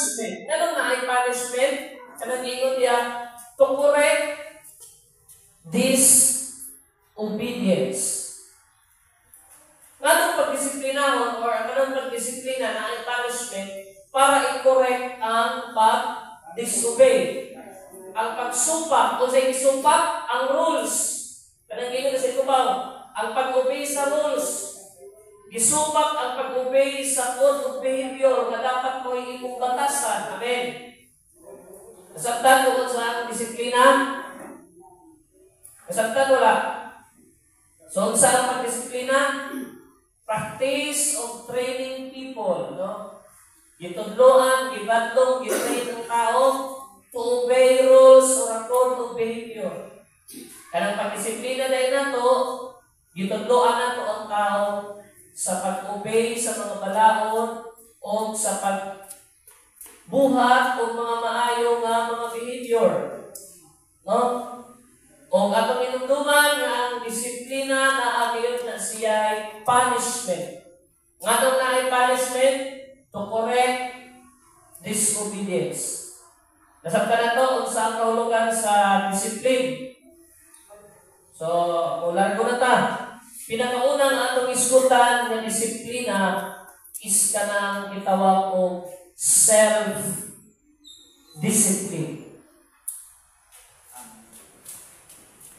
punishment. Ano na ay punishment? Kanang ingon niya, to correct disobedience. Anong pagdisiplinahon or anong pagdisiplina na ay punishment para i-correct ang pag-disobey. Ang pagsupak, o sa isupak, ang rules. Kanang ingon na sa ikubaw, ang pag-obey sa rules. Gisupak ang pag-obey sa code of behavior na dapat mo imong batasan. Amen. Nasabtan mo sa ang disiplina? Nasabtan wala. So, sa ang pagdisiplina? Practice of training people. No? Gitudloan, gibadlong, gitrain ang tao to obey rules or a code of behavior. Kanang pagdisiplina dahil na to, gitudloan na to ang tao sa pag-obey sa mga balaod o sa pagbuhat o mga maayo nga mga behavior. No? O atong inumduman nga ang disiplina na agiyon na siya ay punishment. Nganong na ay punishment? To correct disobedience. Nasabtan na to kung saan kahulugan sa discipline. So, ulan ko na ta. Pinakaunang atong iskutan na disiplina is kanang gitawag o self-discipline.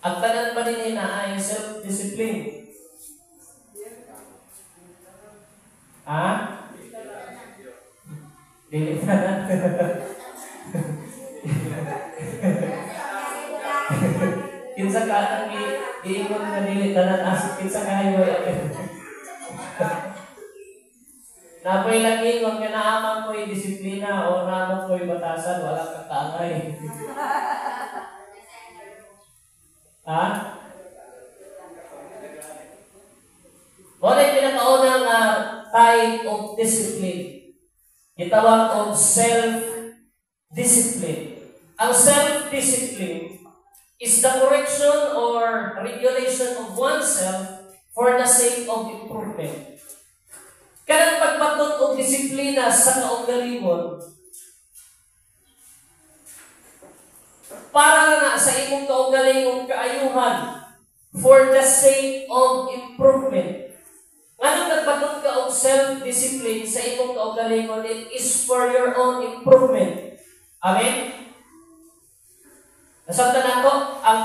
Ang tanan pa rin na ay self-discipline. Ha? Dili pa na. Kinsa ka ang iingon nga dili tanan as kinsa ka highway. Napoy lang ingon nga naamang ko'y disiplina o naamang ko'y batasan, wala kang kaangay. Ha? Wala yung pinakaunang type of discipline. Itawag o self-discipline. Ang self-discipline is the correction or regulation of oneself for the sake of improvement. Kanang pagbatot o disiplina sa kaugalingon para na sa imong kaugalingong kaayuhan for the sake of improvement. Anong nagbatot ka og self-discipline sa imong kaugalingon? It is for your own improvement. Amen? Nasabtan nato ang